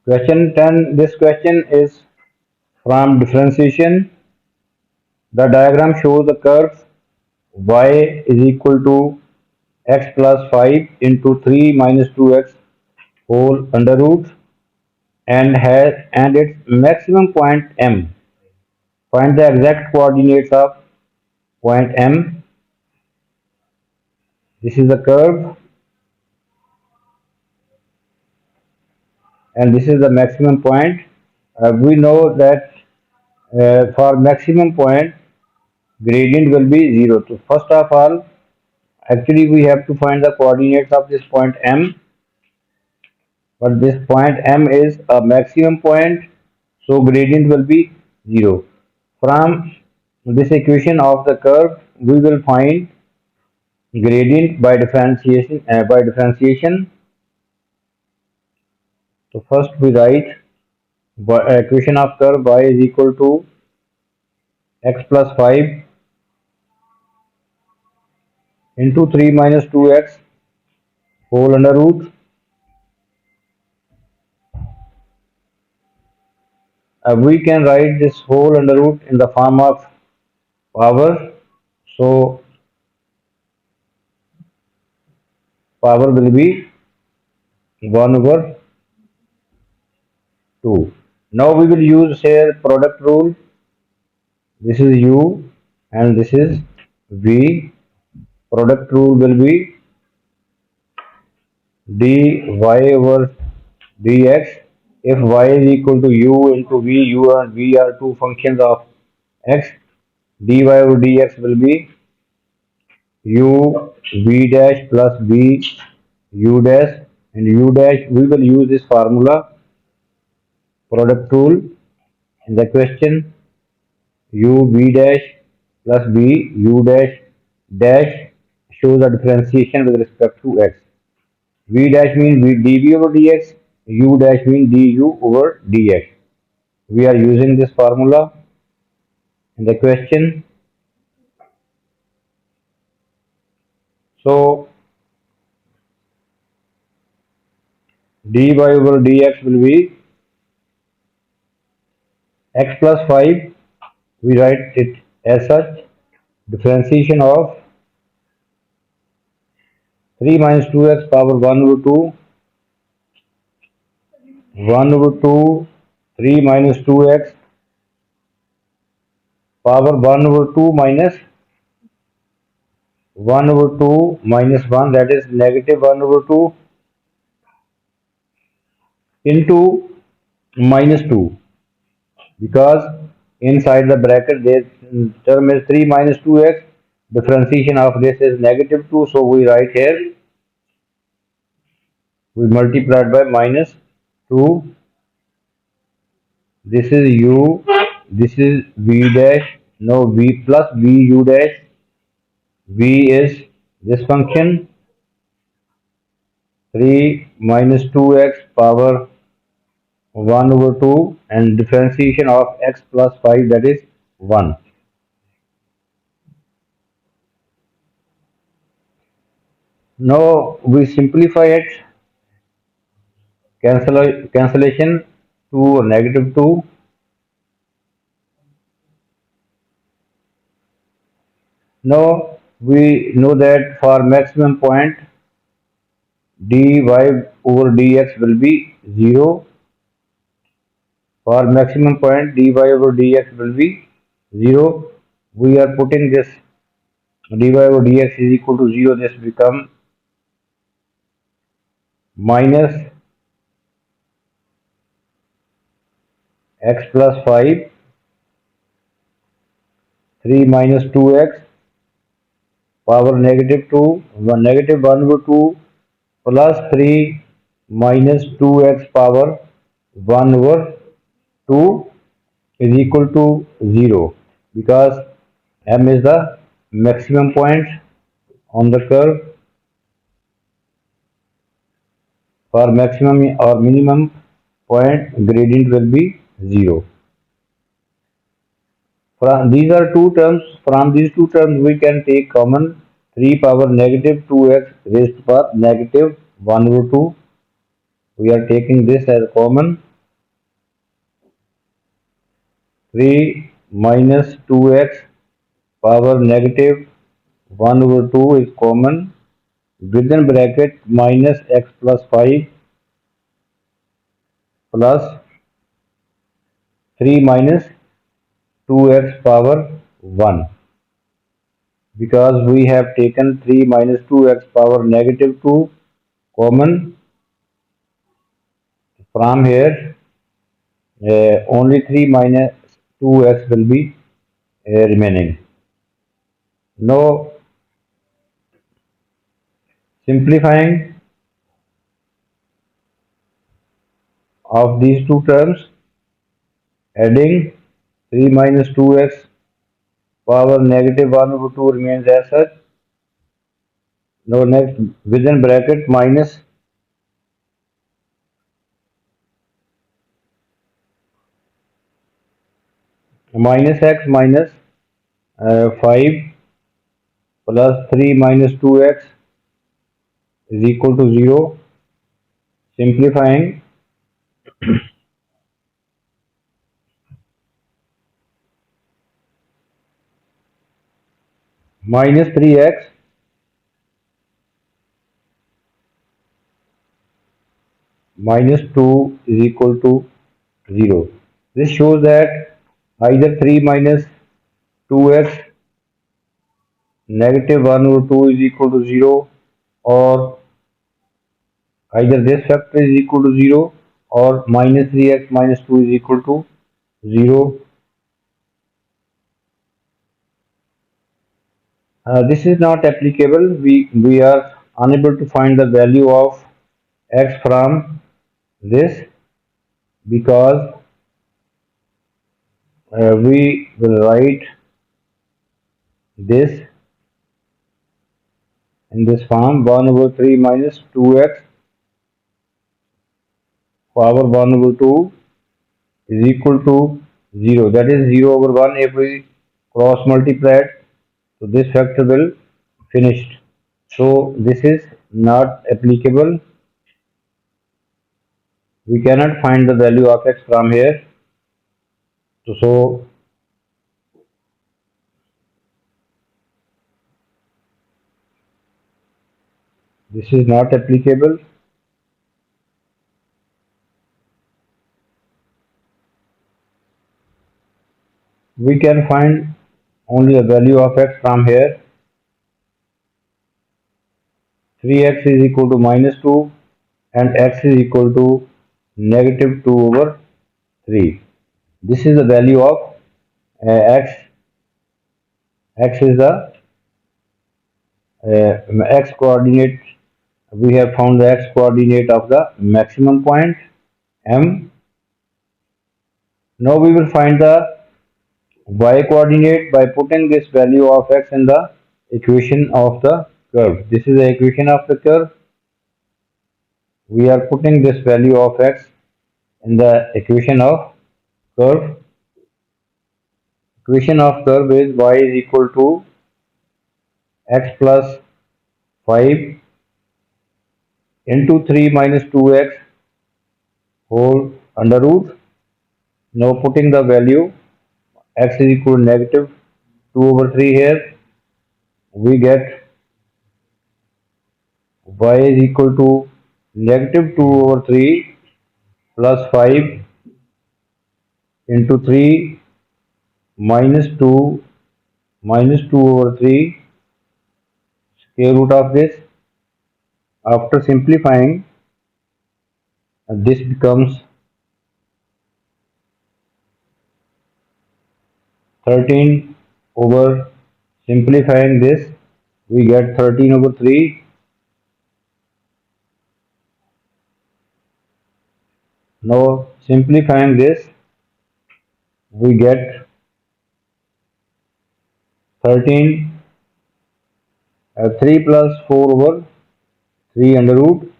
Question 10. This question is from differentiation. The diagram shows the curve y is equal to x plus 5 into 3 minus 2x whole under root and its maximum point M. Find the exact coordinates of point M. This is the curve and this is the maximum point. We know that for maximum point gradient will be 0. So first of all, actually we have to find the coordinates of this point M, but this point M is a maximum point, so gradient will be 0. From this equation of the curve, we will find gradient by differentiation. So first we write equation of curve y is equal to x plus 5 into 3 minus 2x whole under root. We can write this whole under root in the form of power. So power will be 1 over 2. Now we will use here product rule. This is u and this is v. Product rule will be dy over dx. If y is equal to u into v, u and v are two functions of x, dy over dx will be u v dash plus v u dash, and u dash we will use this formula product rule in the question. U v dash plus v u dash dash shows the differentiation with respect to x. V dash means dv over dx, u dash means du over dx. We are using this formula in the question. So dy over dx will be x plus 5. We write it as such. Differentiation of 3 minus 2x power 1 over 2, 1 over 2, 3 minus 2x power 1 over 2 minus 1 over 2 minus 1, that is negative 1 over 2 into minus 2, because inside the bracket this term is 3 minus 2x. Differentiation of this is negative 2, so we write here, we multiplied by minus 2. This is u, this is v dash, no v plus v u dash. V is this function 3 minus 2x power 1 over 2 and differentiation of x plus 5, that is 1. Now we simplify it, cancellation to negative 2. Now we know that for maximum point dy over dx will be 0. For maximum point dy over dx will be 0. We are putting this dy over dx is equal to 0. This become minus x plus 5, 3 minus 2x power negative 2, 1 negative 1 over 2 plus 3 minus 2x power 1 over 2 is equal to 0, because M is the maximum point on the curve. For maximum or minimum point, gradient will be 0. From these are two terms. From these two terms, we can take common 3 power negative 2x raised to power negative 1 over 2. We are taking this as common. 3 minus 2x power negative 1 over 2 is common. Within bracket minus x plus 5 plus 3 minus 2x power 1. Because we have taken 3 minus 2x power negative 2 common, from here only 3 minus 2x will be remaining. Now simplifying of these two terms, adding 3 minus 2x power negative 1 over 2 remains as such. Now next within bracket minus x minus 5 plus 3 minus 2x is equal to 0. Simplifying, minus 3x minus 2 is equal to 0. This shows that either 3 minus 2x negative 1 over 2 is equal to 0, or either this factor is equal to 0 or minus 3x minus 2 is equal to 0. This is not applicable. We are unable to find the value of x from this, because we will write this in this form: 1 over 3 minus 2x power 1 over 2 is equal to 0. That is 0 over 1 if we cross multiply it. So this factor will finished. So this is not applicable. We cannot find the value of x from here. So this is not applicable. We can find only the value of x from here. 3x is equal to minus 2 and x is equal to negative 2 over 3. This is the value of x. X is the x coordinate. We have found the x coordinate of the maximum point M. Now we will find the y coordinate by putting this value of x in the equation of the curve. This is the equation of the curve. We are putting this value of x in the equation of curve. Equation of curve is y is equal to x plus 5 into 3 minus 2x whole under root. Now putting the value x is equal to negative 2 over 3 here, we get y is equal to negative 2 over 3 plus 5 into 3 minus 2 over 3 square root of this. After simplifying, this becomes 13 over, simplifying this, we get 13 over 3. Now simplifying this, we get 13 3 plus 4 over 3 under root.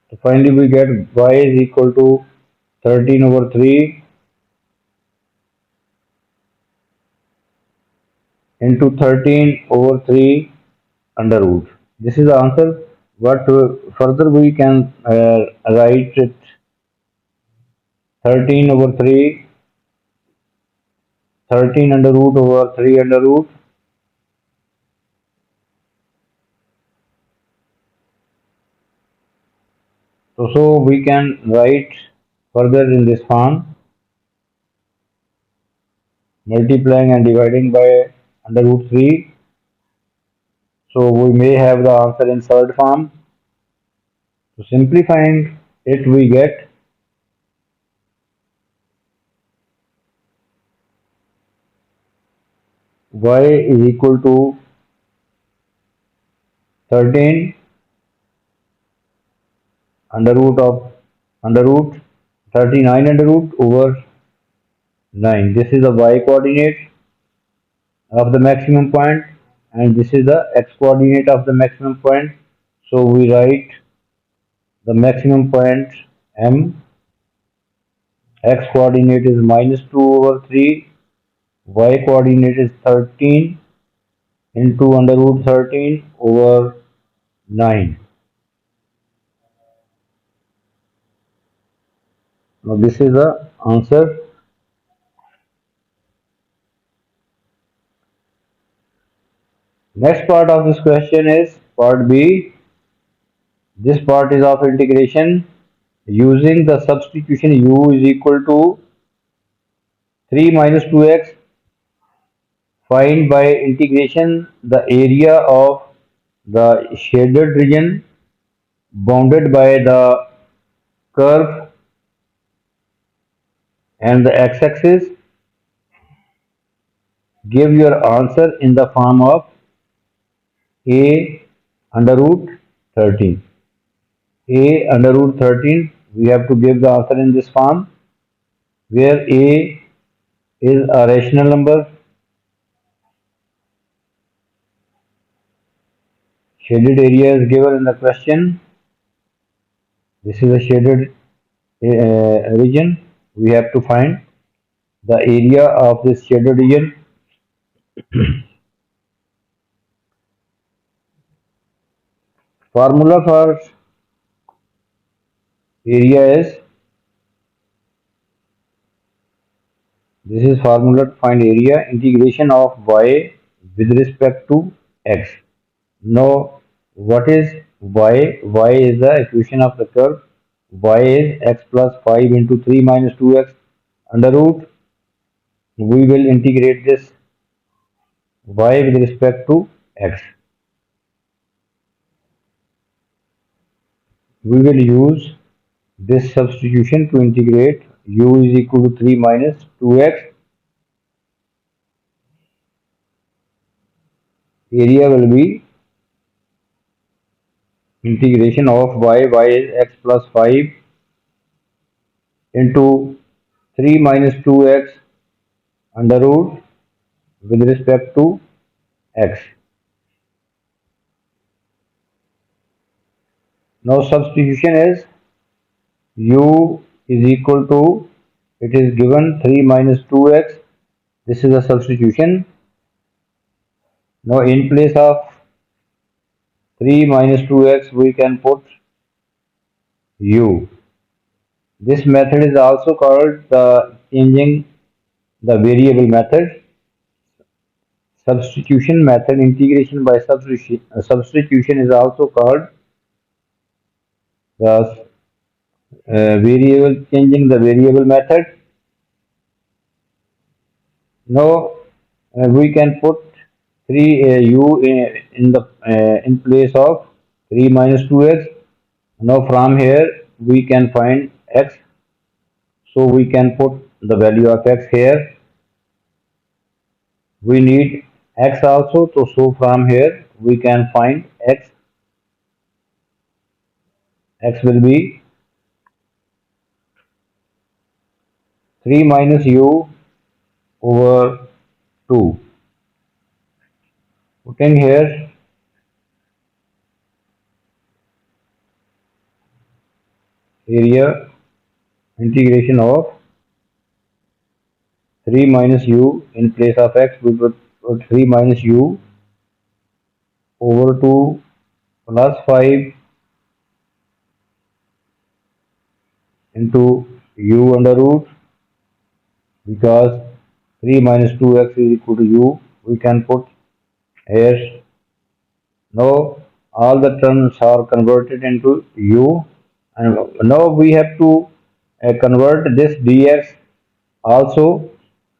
So finally we get y is equal to 13 over 3 into 13 over 3 under root. This is the answer. But further we can write it 13 over 3, 13 under root over 3 under root. So we can write further in this form, multiplying and dividing by under root 3. So we may have the answer in third form. So simplifying it, we get y is equal to 13 under root of under root 39 under root over 9. This is the y coordinate of the maximum point, and this is the x coordinate of the maximum point. So we write the maximum point m, x coordinate is minus 2 over 3, y coordinate is 13 into under root 13 over 9. Now this is the answer. Next part of this question is part B. This part is of integration using the substitution u is equal to 3 minus 2x. Find by integration the area of the shaded region bounded by the curve and the x-axis. Give your answer in the form of a under root 13. A under root 13, we have to give the answer in this form, where a is a rational number. Shaded area is given in the question. This is a shaded region. We have to find the area of this shaded region. Formula for area is, this is formula to find area, integration of y with respect to x. Now, what is y? Y is the equation of the curve. Y is x plus 5 into 3 minus 2x under root. We will integrate this y with respect to x. We will use this substitution to integrate. U is equal to 3 minus 2x. Area will be integration of y is x plus 5 into 3 minus 2x under root with respect to x. Now substitution is u is equal to, it is given 3 minus 2x. This is a substitution. Now in place of 3 minus 2x we can put u. This method is also called the changing the variable method. Substitution method, integration by substitution is also called the variable, changing the variable method. Now we can put 3 u in the in place of 3 minus 2x. Now from here we can find x, so we can put the value of x here. We need x also, so from here we can find x. X will be 3 minus u over 2. Putting here area integration of 3 minus u in place of x, we put 3 minus u over 2 plus 5 into u under root, because 3 minus 2x is equal to u. We can put here. Now all the terms are converted into u, and now we have to convert this dx also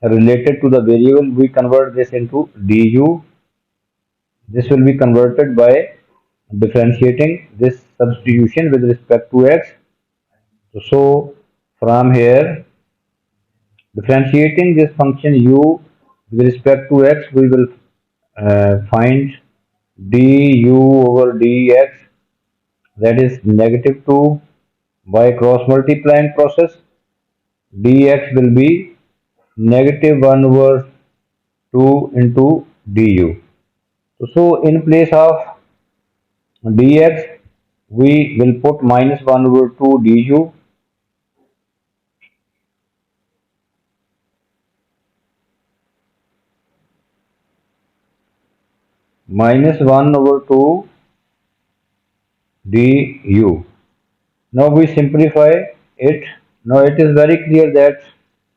related to the variable. We convert this into du. This will be converted by differentiating this substitution with respect to x. So from here, differentiating this function u with respect to x, we will find du over dx, that is negative 2, by cross multiplying process. Dx will be negative 1 over 2 into du. So in place of dx, we will put minus 1 over 2 du, minus 1 over 2 du. Now we simplify it. Now it is very clear that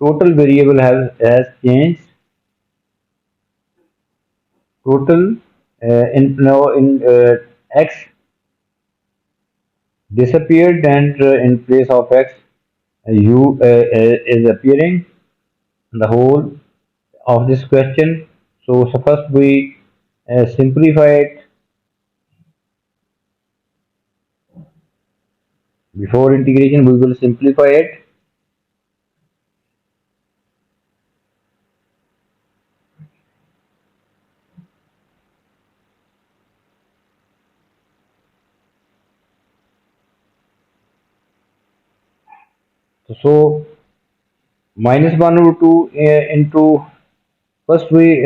total variable has changed. Total in now in x disappeared, and in place of x u is appearing in the whole of this question. So first we simplify it. Before integration we will simplify it. So minus 1 over 2 into, first we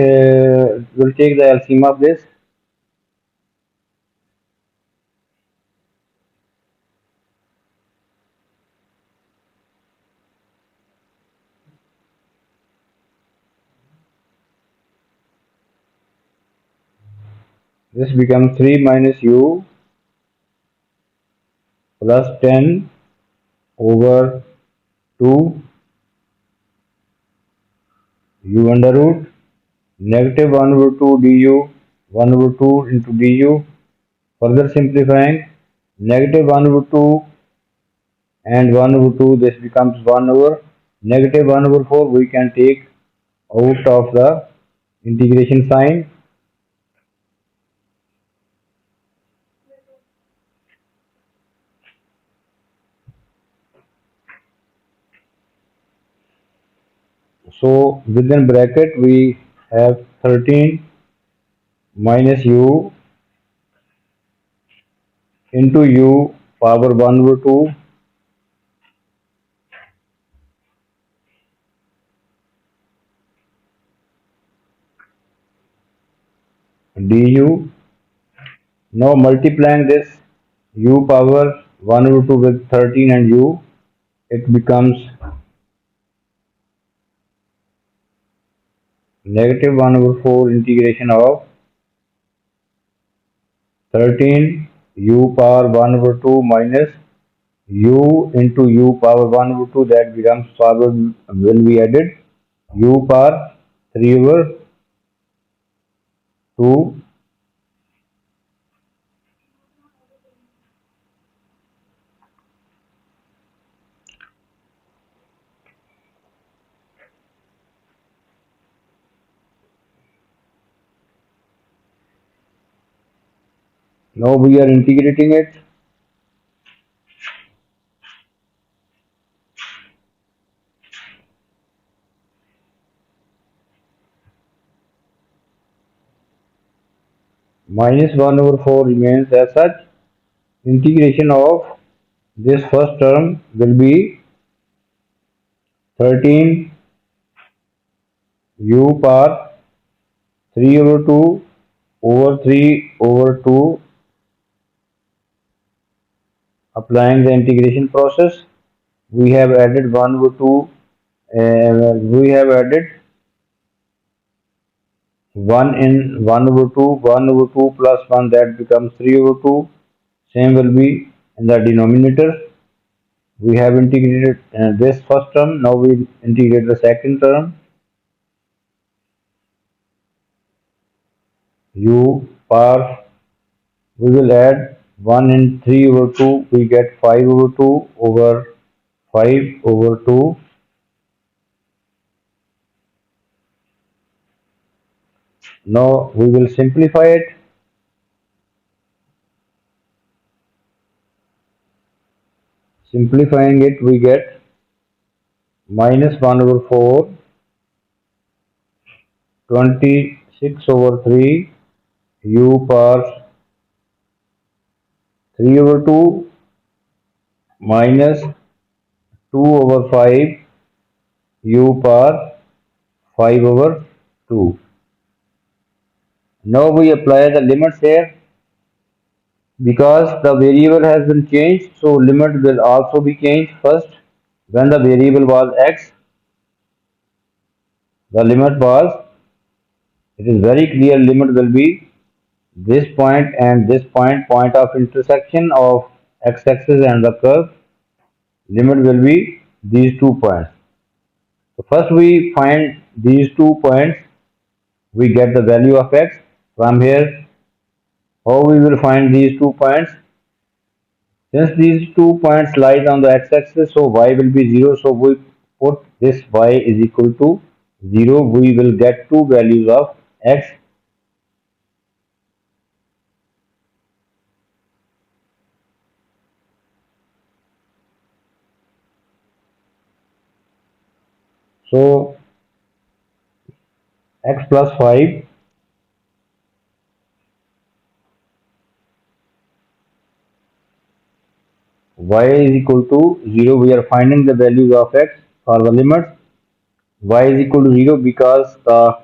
will take the LCM of this. This becomes 3 minus u plus 10 over 2 u under root, negative 1 over 2 du, 1 over 2 into du. Further simplifying, negative 1 over 2 and 1 over 2, this becomes 1 over negative 1 over 4. We can take out of the integration sign. So within bracket we have 13 minus u into u power 1 over 2 du. Now multiplying this u power 1 over 2 with 13 and u, it becomes negative 1 over 4 integration of 13 u power 1 over 2 minus u into u power 1 over 2, that becomes power will be added u power 3 over 2. Now we are integrating it. Minus 1 over 4 remains as such. Integration of this first term will be 13 u power 3 over 2 over 3 over 2, applying the integration process. we have added 1 over 2, we have added 1 in 1 over 2, 1 over 2 plus 1, that becomes 3 over 2. Same will be in the denominator. We have integrated this first term, now we integrate the second term. U power, we will add 1 in 3 over 2, we get 5 over 2 over 5 over 2. Now we will simplify it. Simplifying it, we get minus 1 over 4, 26 over 3, u power 3 over 2 minus 2 over 5, u power 5 over 2. Now we apply the limits here. Because the variable has been changed, so limit will also be changed. First, when the variable was x, the limit was, it is very clear, limit will be this point and this point, point of intersection of x-axis and the curve. Limit will be these 2 points. So first we find these 2 points, we get the value of x. From here, how we will find these 2 points? Since these 2 points lie on the x-axis, so y will be 0. So we put this y is equal to 0. We will get two values of x. So x plus 5, y is equal to 0. We are finding the values of x for the limits. Y is equal to 0 because the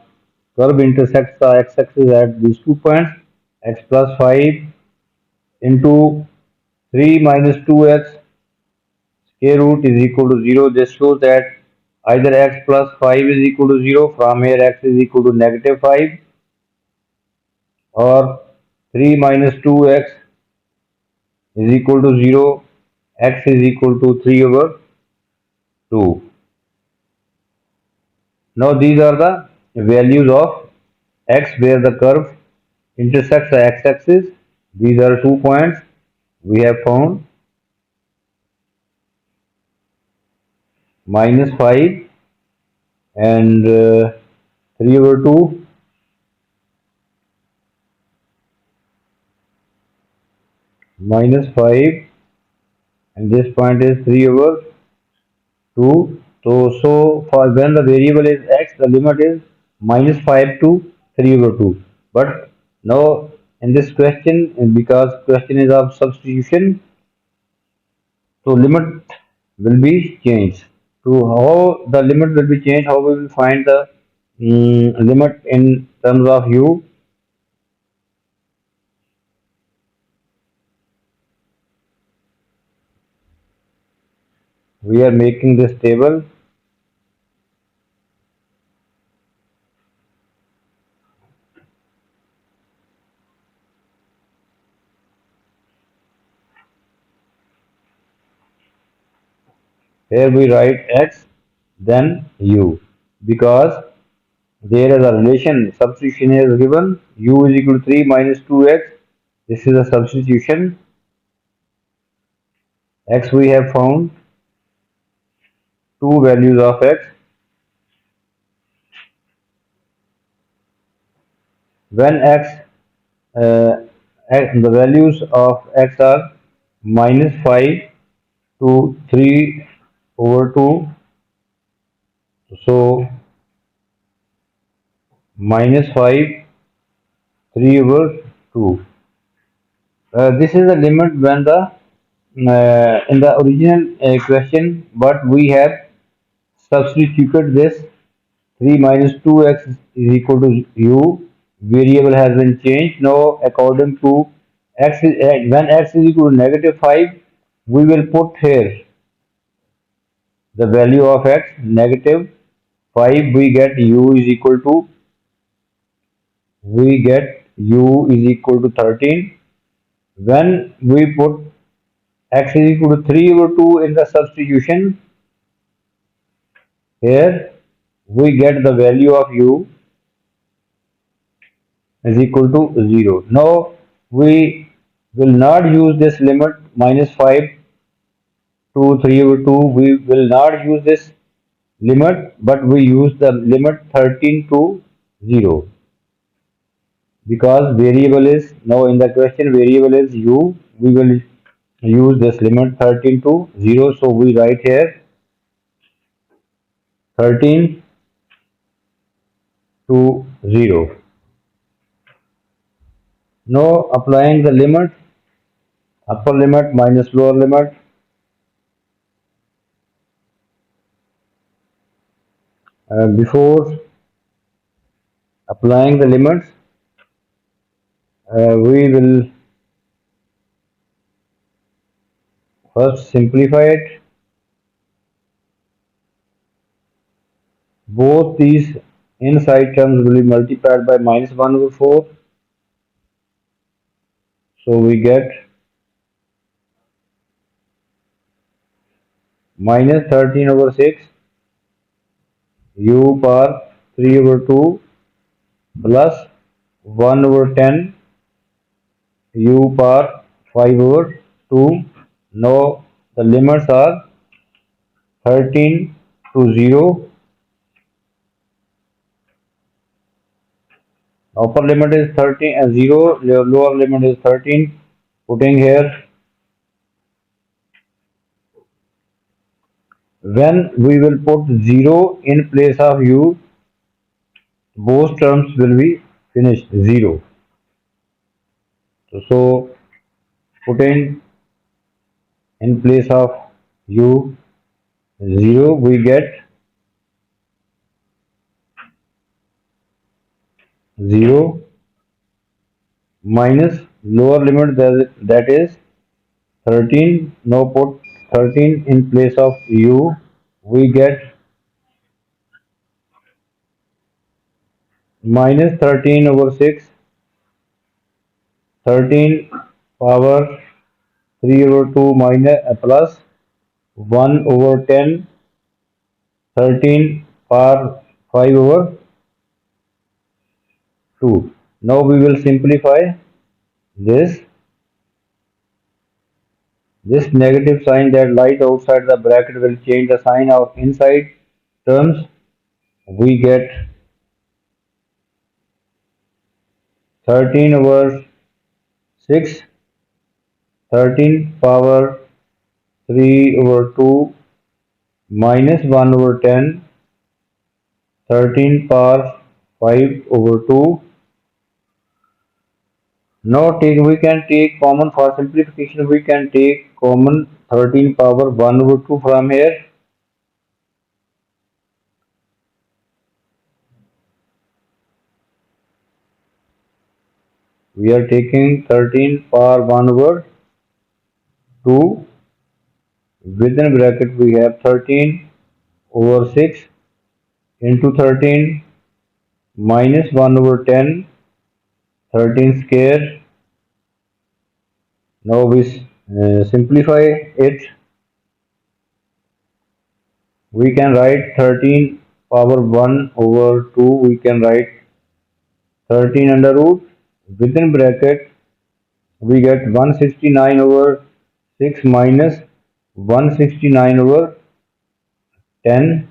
curve intersects the x-axis at these 2 points. X plus 5 into 3 minus 2x square root is equal to 0. This shows that either x plus 5 is equal to 0, from here x is equal to negative 5, or 3 minus 2x is equal to 0, x is equal to 3 over 2. Now these are the values of x where the curve intersects the x-axis. These are 2 points we have found, minus 5 and 3 over 2, minus 5, and this point is 3 over 2. So for when the variable is x, the limit is minus 5 to 3 over 2. But now in this question, because question is of substitution, so limit will be changed. So how the limit will be changed, how we will find the limit in terms of u? We are making this table. Here we write x, then u, because there is a relation, substitution is given, u is equal to 3 minus 2x. This is a substitution. X we have found two values of x. When uh, the values of x are minus 5 to 3 over 2, so minus 5, 3 over 2. This is the limit when the in the original question, but we have substituted this 3 minus 2x is equal to u. Variable has been changed. Now, according to when x is equal to negative 5, we will put here the value of x negative 5, we get u is equal to 13. When we put x is equal to 3 over 2 in the substitution, here we get the value of u is equal to 0. Now we will not use this limit minus 5 to 3 over 2. We will not use this limit, but we use the limit 13 to 0, because variable is now in the question, variable is u. We will use this limit 13 to 0. So we write here 13 to 0. Now applying the limit, upper limit minus lower limit, before applying the limits, we will first simplify it. Both these inside terms will be multiplied by minus 1 over 4. So we get minus 13 over 6 u power 3 over 2 plus 1 over 10 u power 5 over 2. Now the limits are 13 to 0. Upper limit is 13 and 0, lower limit is 13. Putting here, when we will put 0 in place of u, both terms will be finished 0. So putting in place of u 0, we get 0 minus lower limit, that is 13. Now put 13 in place of u, we get minus 13 over 6, 13 power 3 over 2 minus plus 1 over 10, 13 power 5 over 2. Now we will simplify this. This negative sign that lies outside the bracket will change the sign of inside terms. We get 13 over 6, 13 power 3 over 2 minus 1 over 10, 13 power 5 over 2. Now we can take common for simplification. We can take common 13 power 1 over 2 from here. We are taking 13 power 1 over 2. Within bracket we have 13 over 6 into 13 minus 1 over 10, 13 square. Now we simplify it. We can write 13 power 1 over 2. We can write 13 under root. Within bracket we get 169 over 6 minus 169 over 10.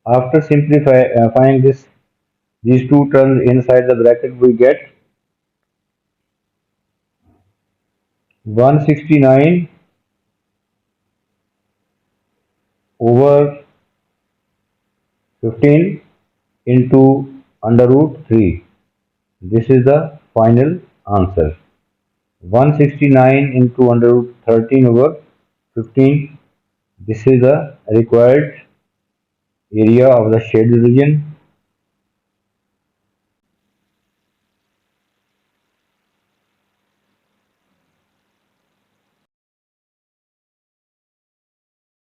After simplifying these two terms inside the bracket, we get 169 over 15 into under root 3. This is the final answer. 169 into under root 13 over 15. This is the required area of the shaded region.